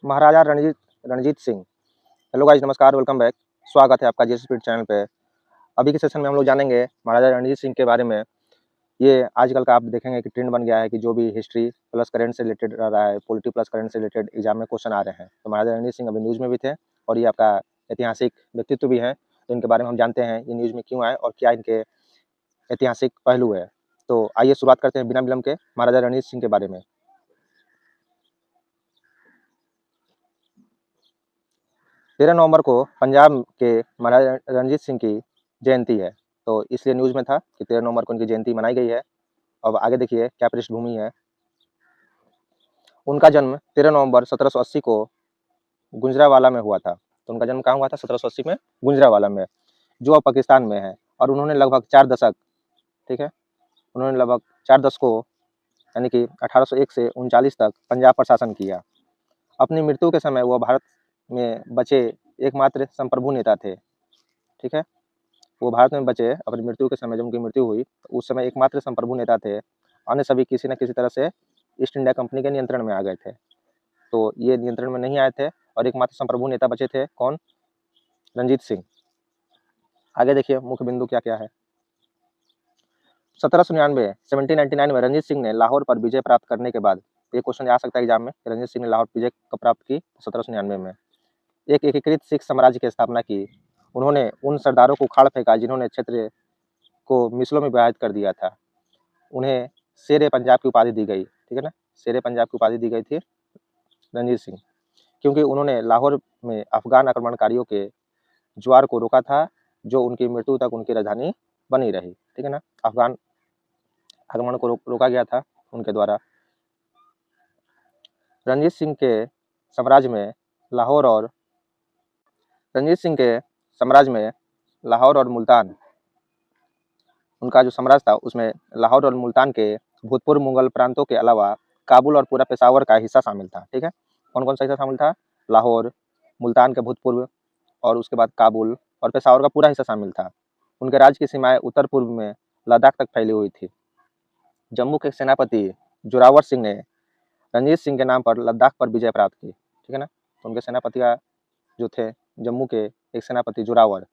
महाराजा Ranjit Ranjit Singh. Hello guys, नमस्कार, welcome back. स्वागत है आपका जी स्पीड चैनल पे। अभी के सेशन में हम लोग जानेंगे महाराजा रणजीत सिंह के बारे में। ये आजकल का आप देखेंगे कि ट्रेंड बन गया है कि जो भी हिस्ट्री प्लस करंट से रिलेटेड रह रहा है, पॉलिटी प्लस करंट से रिलेटेड एग्जाम में क्वेश्चन आ रहे हैं। तो महाराजा रणजीत सिंह अभी न्यूज़ में भी थे और ये आपका ऐतिहासिक व्यक्तित्व भी है। तो इनके बारे में हम जानते हैं ये न्यूज़ में क्यों आए और क्या इनके ऐतिहासिक पहलू है। तो आइए शुरुआत करते हैं बिना विलंब के महाराजा रणजीत सिंह के बारे में। 13 नवंबर को पंजाब के महाराजा रणजीत सिंह की जयंती है, तो इसलिए न्यूज़ में था कि 13 नवंबर को उनकी जयंती मनाई गई है। अब आगे देखिए क्या पृष्ठभूमि है। उनका जन्म 13 नवंबर 1780 को गुजरांवाला में हुआ था। तो उनका जन्म कहाँ हुआ था? 1780 में गुजरांवाला में, जो अब पाकिस्तान में है। और उन्होंने लगभग 4 दशक, ठीक है, उन्होंने लगभग 4 दशकों यानी कि 1801 से 39 तक पंजाब पर शासन किया। अपनी मृत्यु के समय वह भारत में बचे एकमात्र संप्रभु नेता थे, ठीक है। वो भारत में बचे अपनी मृत्यु के समय, जब उनकी मृत्यु हुई तो उस समय एकमात्र संप्रभु नेता थे। अन्य सभी किसी न किसी तरह से ईस्ट इंडिया कंपनी के नियंत्रण में आ गए थे, तो ये नियंत्रण में नहीं आए थे और एकमात्र संप्रभु नेता बचे थे। कौन? रंजीत सिंह। आगे देखिए मुख्य बिंदु क्या क्या है। 1799 में रंजीत सिंह ने लाहौर पर विजय प्राप्त करने के बाद, ये क्वेश्चन आ सकता है एग्जाम में, रंजीत सिंह ने लाहौर विजय कब प्राप्त की? 1799 में। एक एकीकृत सिख साम्राज्य की स्थापना की। उन्होंने उन सरदारों को उखाड़ फेंका जिन्होंने क्षेत्र को मिसलों में विभाजित कर दिया था। उन्हें शेर ए पंजाब की उपाधि दी गई, ठीक है ना, शेर ए पंजाब की उपाधि दी गई थी रंजीत सिंह, क्योंकि उन्होंने लाहौर में अफगान आक्रमणकारियों के ज्वार को रोका था, जो उनकी मृत्यु तक उनकी राजधानी बनी रही, ठीक है ना। अफगान आक्रमण को रोका गया था उनके द्वारा। रंजीत सिंह के साम्राज्य में लाहौर और रंजीत सिंह के साम्राज्य में लाहौर और मुल्तान, उनका जो साम्राज्य था उसमें लाहौर और मुल्तान के भूतपूर्व मुगल प्रांतों के अलावा काबुल और पूरा पेशावर का हिस्सा शामिल था, ठीक है। कौन कौन सा हिस्सा शामिल था? लाहौर, मुल्तान के भूतपूर्व, और उसके बाद काबुल और पेशावर का पूरा हिस्सा शामिल था। उनके राज्य की सीमाएं उत्तर पूर्व में लद्दाख तक फैली हुई थी। जम्मू के सेनापति जोरावर सिंह ने रंजीत सिंह के नाम पर लद्दाख पर विजय प्राप्त की, ठीक है ना। तो उनके सेनापति का जो थे जम्मू के एक सेनापति जोरावर।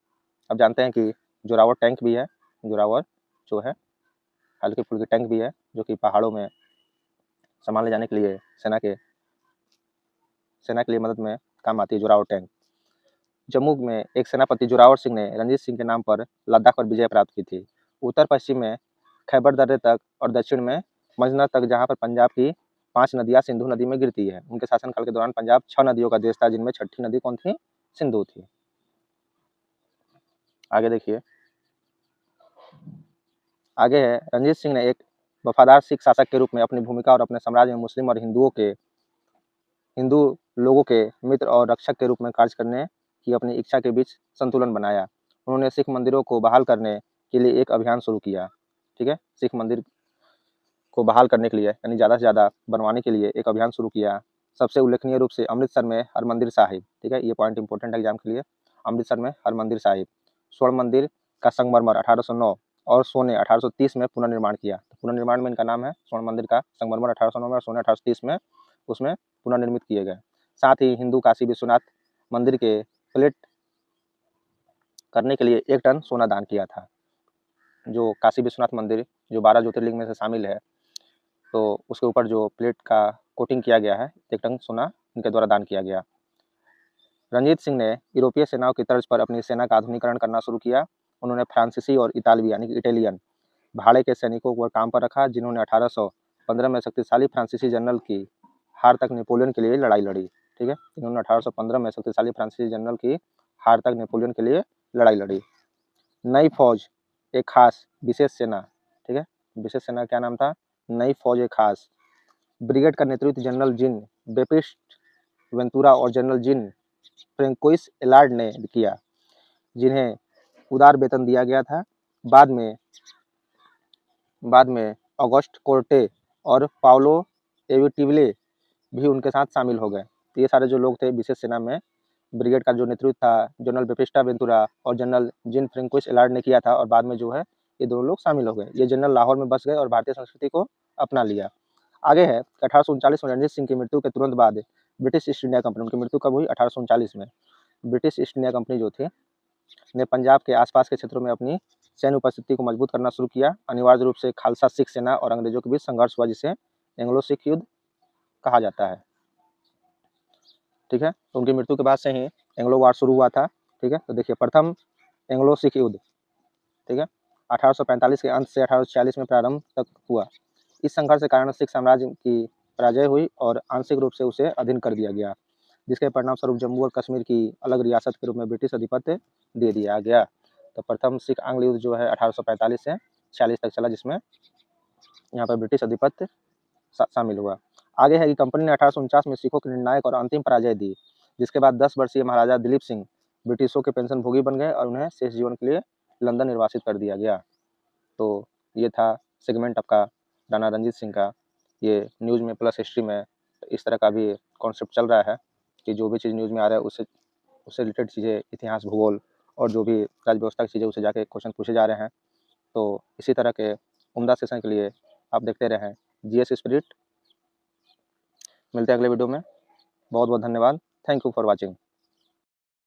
अब जानते हैं कि जोरावर टैंक भी है, जोरावर जो है हल्की फुल्की टैंक भी है, जो कि पहाड़ों में सामान ले जाने के लिए सेना के लिए मदद में काम आती है जोरावर टैंक। जम्मू में एक सेनापति जोरावर सिंह ने रंजीत सिंह के नाम पर लद्दाख पर विजय प्राप्त की थी। उत्तर पश्चिम में खैबर दर्रे तक और दक्षिण में मजनर तक, जहाँ पर पंजाब की 5 नदियाँ सिंधु नदी में गिरती है। उनके शासनकाल के दौरान पंजाब 6 नदियों का देश था, जिनमें छठी नदी कौन थी? सिंधु थी। आगे देखिए, आगे है, रंजीत सिंह ने एक वफादार सिख शासक के रूप में अपनी भूमिका और अपने साम्राज्य में मुस्लिम और हिंदू लोगों के मित्र और रक्षक के रूप में कार्य करने की अपनी इच्छा के बीच संतुलन बनाया। उन्होंने सिख मंदिरों को बहाल करने के लिए एक अभियान शुरू किया, ठीक है। सिख मंदिर को बहाल करने के लिए यानी ज़्यादा से ज़्यादा बनवाने के लिए एक अभियान शुरू किया। सबसे उल्लेखनीय रूप से अमृतसर में हरमंदिर साहिब, ठीक है, ये पॉइंट इंपॉर्टेंट है एग्जाम के लिए। अमृतसर में हरमंदिर साहिब, स्वर्ण मंदिर का संगमरमर 1809 और सोने 1830 में पुनर्निर्माण किया। पुनर्निर्माण में इनका नाम है स्वर्ण मंदिर का संगमरमर 1809 में और सोने 1830 में उसमें पुनर्निर्मित किए गए। साथ ही हिंदू काशी विश्वनाथ मंदिर के प्लेट करने के लिए 1 टन सोना दान किया था। जो काशी विश्वनाथ मंदिर जो 12 ज्योतिर्लिंग में से शामिल है, तो उसके ऊपर जो प्लेट का कोटिंग किया गया है, 1 टन सोना इनके द्वारा दान किया गया। रंजीत सिंह ने यूरोपीय सेनाओं की तर्ज पर अपनी सेना का आधुनिकीकरण करना शुरू किया। उन्होंने फ्रांसीसी और इतालवी यानी कि इटालियन भाड़े के सैनिकों को काम पर रखा, जिन्होंने 1815 में शक्तिशाली फ्रांसीसी जनरल की हार तक नेपोलियन के लिए लड़ाई लड़ी, ठीक है। इन्होंने 1815 में शक्तिशाली फ्रांसीसी जनरल की हार तक नेपोलियन के लिए लड़ाई लड़ी। नई फौज एक खास विशेष सेना, ठीक है, विशेष सेना क्या नाम था? नई फौज एक खास ब्रिगेड का नेतृत्व जनरल जिन बेपिस्ट वेंतुरा और जनरल जिन फ्रेंकोइस एलार्ड ने किया, जिन्हें उदार वेतन दिया गया था। बाद में ऑगस्ट कोर्टे और पाउलो एविटिवले भी उनके साथ शामिल हो गए। तो ये सारे जो लोग थे विशेष सेना में, ब्रिगेड का जो नेतृत्व था जनरल बेपिस्टा वेंतुरा और जनरल जिन फ्रेंकोइस एलार्ड ने किया था, और बाद में जो है ये दोनों लोग शामिल हो गए। ये जनरल लाहौर में बस गए और भारतीय संस्कृति को अपना लिया। आगे है 1839 में रणजीत सिंह की मृत्यु के तुरंत बाद ब्रिटिश ईस्ट इंडिया कंपनी, उनकी मृत्यु कब हुई? 1839 में। ब्रिटिश ईस्ट इंडिया कंपनी जो थी ने पंजाब के आसपास के क्षेत्रों में अपनी सैन्य उपस्थिति को मजबूत करना शुरू किया। अनिवार्य रूप से खालसा सिख सेना और अंग्रेजों के बीच संघर्ष हुआ, जिसे एंग्लो सिख युद्ध कहा जाता है। ठीक है, तो उनकी मृत्यु के बाद से ही एंग्लो वार शुरू हुआ था। ठीक है, तो देखिए प्रथम एंग्लो सिख युद्ध, ठीक है, 1845 के अंत से 1846 में प्रारंभ तक हुआ। इस संघर्ष के कारण सिख साम्राज्य की पराजय हुई और आंशिक रूप से उसे अधीन कर दिया गया, जिसके परिणामस्वरूप जम्मू और कश्मीर की अलग रियासत के रूप में ब्रिटिश अधिपत्य दे दिया गया। तो प्रथम सिख आंग्ल युद्ध जो है 1845 से 46 तक चला, जिसमें यहाँ पर ब्रिटिश अधिपत्य शामिल हुआ। आगे है कि कंपनी ने 1849 में सिखों की निर्णायक और अंतिम पराजय दी, जिसके बाद 10 वर्षीय महाराजा दिलीप सिंह ब्रिटिशों के पेंशन भोगी बन गए और उन्हें शेष जीवन के लिए लंदन निर्वासित कर दिया गया। तो ये था सेगमेंट आपका राणा रंजीत सिंह का। ये न्यूज़ में प्लस हिस्ट्री में इस तरह का भी कॉन्सेप्ट चल रहा है कि जो भी चीज़ न्यूज़ में आ रहा है उससे रिलेटेड चीज़ें, इतिहास, भूगोल और जो भी राज्य व्यवस्था की चीज़ें, उसे जाके क्वेश्चन पूछे जा रहे हैं। तो इसी तरह के उम्दा सेशन के लिए आप देखते रहें जीएस स्पिरिट। मिलते हैं अगले वीडियो में। बहुत बहुत धन्यवाद। Thank you for watching.